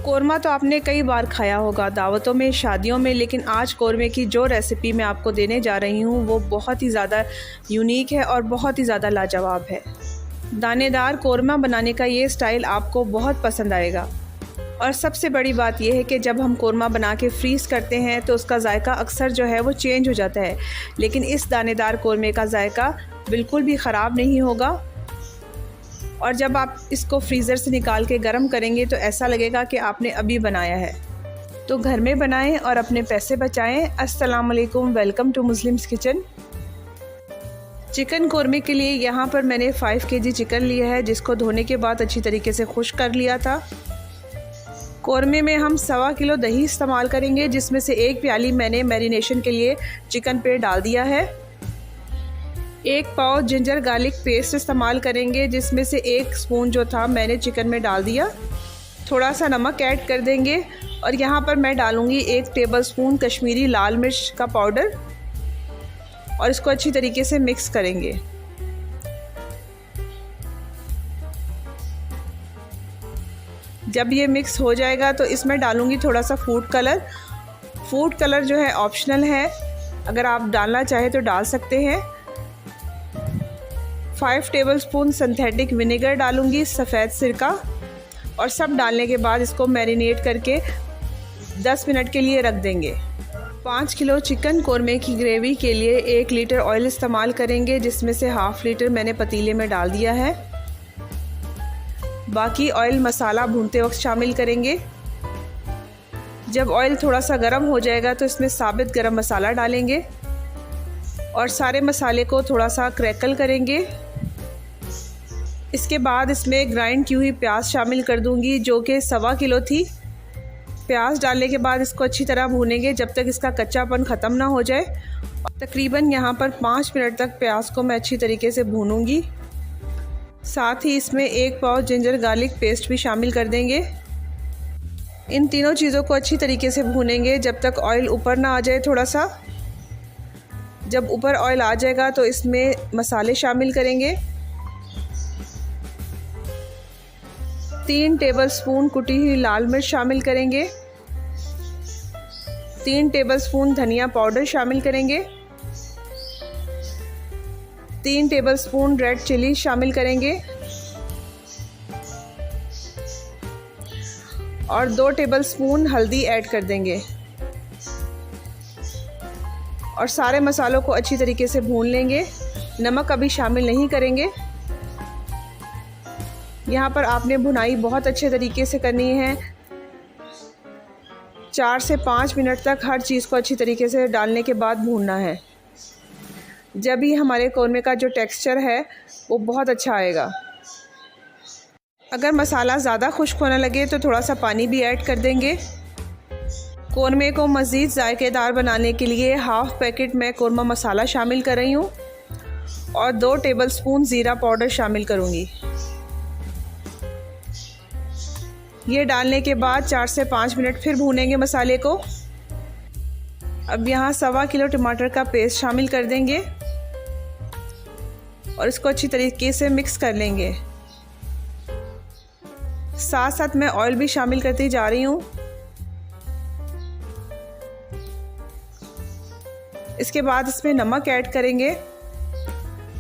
कोरमा तो आपने कई बार खाया होगा दावतों में, शादियों में, लेकिन आज कोरमे की जो रेसिपी मैं आपको देने जा रही हूँ वो बहुत ही ज़्यादा यूनिक है और बहुत ही ज़्यादा लाजवाब है। दानेदार कोरमा बनाने का ये स्टाइल आपको बहुत पसंद आएगा। और सबसे बड़ी बात यह है कि जब हम कोरमा बना के फ्रीज़ करते हैं तो उसका जायका अक्सर जो है वो चेंज हो जाता है, लेकिन इस दानेदार कोरमे का जायका बिल्कुल भी ख़राब नहीं होगा। और जब आप इसको फ्रीज़र से निकाल के गर्म करेंगे तो ऐसा लगेगा कि आपने अभी बनाया है। तो घर में बनाएं और अपने पैसे बचाएं। अस्सलाम वालेकुम, welcome to Muslims kitchen. Chicken कोरमे के लिए यहाँ पर मैंने 5 kg चिकन लिया है, जिसको धोने के बाद अच्छी तरीके से खुश्क कर लिया था। कोरमे में हम 1.25 किलो दही इस्तेमाल करेंगे, जिसमें से 1 प्याली मैंने मैरिनेशन के लिए चिकन पे डाल दिया है। 1 पाव जिंजर गार्लिक पेस्ट इस्तेमाल करेंगे, जिसमें से 1 स्पून जो था मैंने चिकन में डाल दिया। थोड़ा सा नमक ऐड कर देंगे और यहाँ पर मैं डालूँगी 1 टेबलस्पून कश्मीरी लाल मिर्च का पाउडर और इसको अच्छी तरीके से मिक्स करेंगे। जब ये मिक्स हो जाएगा तो इसमें डालूँगी थोड़ा सा फूड कलर। फूड कलर जो है ऑप्शनल है, अगर आप डालना चाहें तो डाल सकते हैं। 5 टेबलस्पून सिंथेटिक विनेगर डालूंगी, सफ़ेद सिरका, और सब डालने के बाद इसको मैरिनेट करके 10 मिनट के लिए रख देंगे। 5 किलो चिकन कोरमे की ग्रेवी के लिए 1 लीटर ऑयल इस्तेमाल करेंगे, जिसमें से ½ लीटर मैंने पतीले में डाल दिया है। बाकी ऑयल मसाला भूनते वक्त शामिल करेंगे। जब ऑयल थोड़ा सा गर्म हो जाएगा तो इसमें साबित गरम मसाला डालेंगे और सारे मसाले को थोड़ा सा क्रैकल करेंगे। इसके बाद इसमें ग्राइंड की हुई प्याज शामिल कर दूंगी, जो कि 1.25 किलो थी। प्याज डालने के बाद इसको अच्छी तरह भूनेंगे जब तक इसका कच्चापन ख़त्म ना हो जाए। तकरीबन यहाँ पर 5 मिनट तक प्याज को मैं अच्छी तरीके से भूनूंगी। साथ ही इसमें 1 पाव जिंजर गार्लिक पेस्ट भी शामिल कर देंगे। इन तीनों चीज़ों को अच्छी तरीके से भूनेंगे जब तक ऑयल ऊपर ना आ जाए थोड़ा सा। जब ऊपर ऑयल आ जाएगा तो इसमें मसाले शामिल करेंगे। 3 टेबलस्पून कुटी हुई लाल मिर्च शामिल करेंगे। 3 टेबलस्पून धनिया पाउडर शामिल करेंगे। 3 टेबलस्पून रेड चिली शामिल करेंगे और 2 टेबलस्पून हल्दी ऐड कर देंगे और सारे मसालों को अच्छी तरीके से भून लेंगे। नमक अभी शामिल नहीं करेंगे। यहाँ पर आपने भुनाई बहुत अच्छे तरीके से करनी है। 4 से 5 मिनट तक हर चीज़ को अच्छी तरीके से डालने के बाद भूनना है। जब ही हमारे कोरमे का जो टेक्सचर है वो बहुत अच्छा आएगा। अगर मसाला ज़्यादा खुश्क होने लगे तो थोड़ा सा पानी भी ऐड कर देंगे। कोरमे को मज़ीद जायकेदार बनाने के लिए ½ पैकेट मैं कोरमा मसाला शामिल कर रही हूँ और 2 टेबलस्पून ज़ीरा पाउडर शामिल करूँगी। ये डालने के बाद 4 से 5 मिनट फिर भूनेंगे मसाले को। अब यहाँ 1.25 किलो टमाटर का पेस्ट शामिल कर देंगे और इसको अच्छी तरीके से मिक्स कर लेंगे। साथ साथ मैं ऑयल भी शामिल करती जा रही हूँ। इसके बाद इसमें नमक ऐड करेंगे।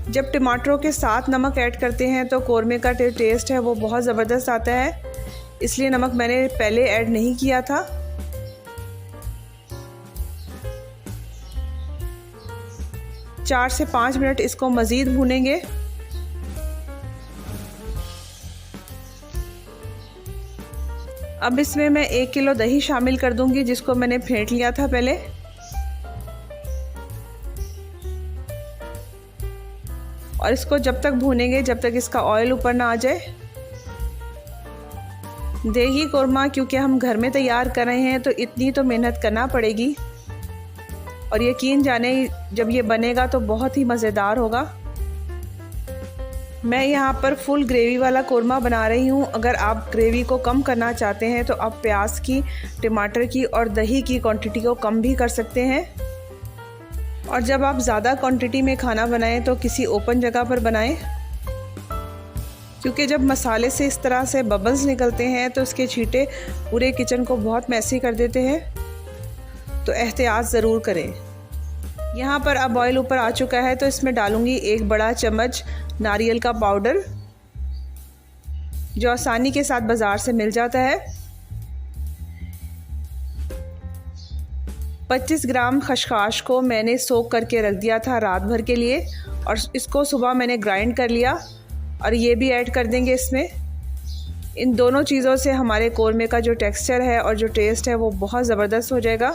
जब टमाटरों के साथ नमक ऐड करते हैं तो कोरमे का टेस्ट है वो बहुत ज़बरदस्त आता है, इसलिए नमक मैंने पहले ऐड नहीं किया था। चार से 5 मिनट इसको मज़ीद भूनेंगे। अब इसमें मैं 1 किलो दही शामिल कर दूंगी, जिसको मैंने फेंट लिया था पहले। और इसको जब तक भूनेंगे जब तक इसका ऑयल ऊपर ना आ जाए। दही कोरमा क्योंकि हम घर में तैयार कर रहे हैं तो इतनी तो मेहनत करना पड़ेगी और यकीन जाने जब ये बनेगा तो बहुत ही मज़ेदार होगा। मैं यहाँ पर फुल ग्रेवी वाला कोरमा बना रही हूँ। अगर आप ग्रेवी को कम करना चाहते हैं तो आप प्याज की, टमाटर की और दही की क्वांटिटी को कम भी कर सकते हैं। और जब आप ज़्यादा क्वांटिटी में खाना बनाएं तो किसी ओपन जगह पर बनाएं। क्योंकि जब मसाले से इस तरह से बबल्स निकलते हैं तो इसके छींटे पूरे किचन को बहुत मैसी कर देते हैं, तो एहतियात ज़रूर करें। यहाँ पर अब ऑयल ऊपर आ चुका है तो इसमें डालूँगी 1 बड़ा चम्मच नारियल का पाउडर, जो आसानी के साथ बाज़ार से मिल जाता है। 25 ग्राम खसखस को मैंने सोक करके रख दिया था रात भर के लिए, और इसको सुबह मैंने ग्राइंड कर लिया, और ये भी ऐड कर देंगे इसमें। इन दोनों चीज़ों से हमारे कोरमे का जो टेक्सचर है और जो टेस्ट है वो बहुत ज़बरदस्त हो जाएगा।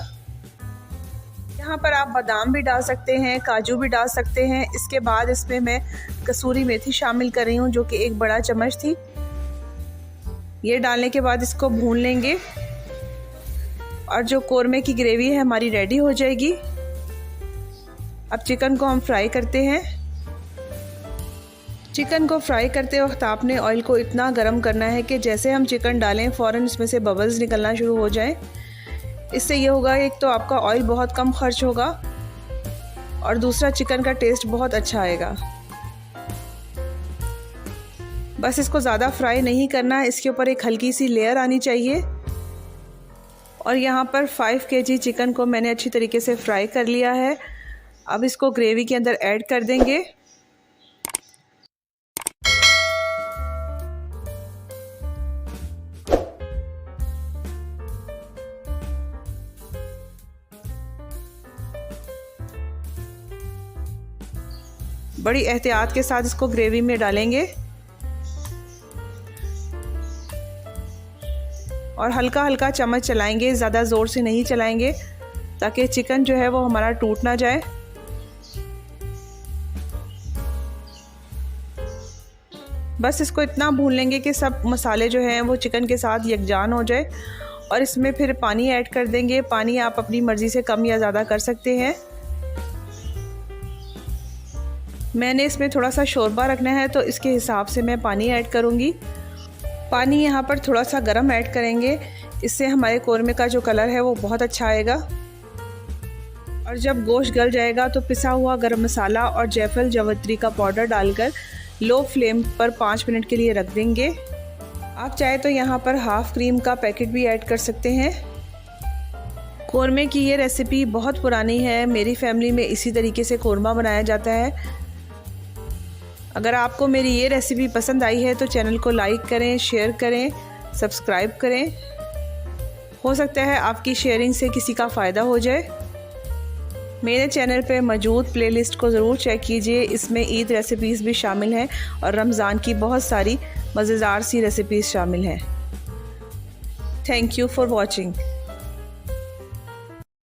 यहाँ पर आप बादाम भी डाल सकते हैं, काजू भी डाल सकते हैं। इसके बाद इसमें मैं कसूरी मेथी शामिल कर रही हूँ, जो कि 1 बड़ा चम्मच थी। ये डालने के बाद इसको भून लेंगे, और जो कोरमे की ग्रेवी है हमारी रेडी हो जाएगी। अब चिकन को हम फ्राई करते हैं। चिकन को फ्राई करते वक्त आपने ऑयल को इतना गर्म करना है कि जैसे हम चिकन डालें फ़ौरन इसमें से बबल्स निकलना शुरू हो जाएं। इससे ये होगा, एक तो आपका ऑयल बहुत कम खर्च होगा, और दूसरा चिकन का टेस्ट बहुत अच्छा आएगा। बस इसको ज़्यादा फ्राई नहीं करना, इसके ऊपर एक हल्की सी लेयर आनी चाहिए। और यहाँ पर 5 kg चिकन को मैंने अच्छी तरीके से फ्राई कर लिया है। अब इसको ग्रेवी के अंदर ऐड कर देंगे। बड़ी एहतियात के साथ इसको ग्रेवी में डालेंगे, और हल्का हल्का चम्मच चलाएंगे, ज़्यादा ज़ोर से नहीं चलाएंगे, ताकि चिकन जो है वो हमारा टूट ना जाए। बस इसको इतना भून लेंगे कि सब मसाले जो हैं वो चिकन के साथ यकजान हो जाए, और इसमें फिर पानी ऐड कर देंगे। पानी आप अपनी मर्ज़ी से कम या ज़्यादा कर सकते हैं। मैंने इसमें थोड़ा सा शोरबा रखना है, तो इसके हिसाब से मैं पानी ऐड करूँगी। पानी यहाँ पर थोड़ा सा गर्म ऐड करेंगे, इससे हमारे कोरमे का जो कलर है वो बहुत अच्छा आएगा। और जब गोश्त गल जाएगा तो पिसा हुआ गरम मसाला और जायफल जावित्री का पाउडर डालकर लो फ्लेम पर 5 मिनट के लिए रख देंगे। आप चाहे तो यहाँ पर हाफ़ क्रीम का पैकेट भी ऐड कर सकते हैं। कोरमे की ये रेसिपी बहुत पुरानी है, मेरी फैमिली में इसी तरीके से कोरमा बनाया जाता है। अगर आपको मेरी ये रेसिपी पसंद आई है तो चैनल को लाइक करें, शेयर करें, सब्सक्राइब करें। हो सकता है आपकी शेयरिंग से किसी का फ़ायदा हो जाए। मेरे चैनल पे मौजूद प्लेलिस्ट को ज़रूर चेक कीजिए, इसमें ईद रेसिपीज़ भी शामिल हैं और रमज़ान की बहुत सारी मज़ेदार सी रेसिपीज़ शामिल हैं। Thank you for watching.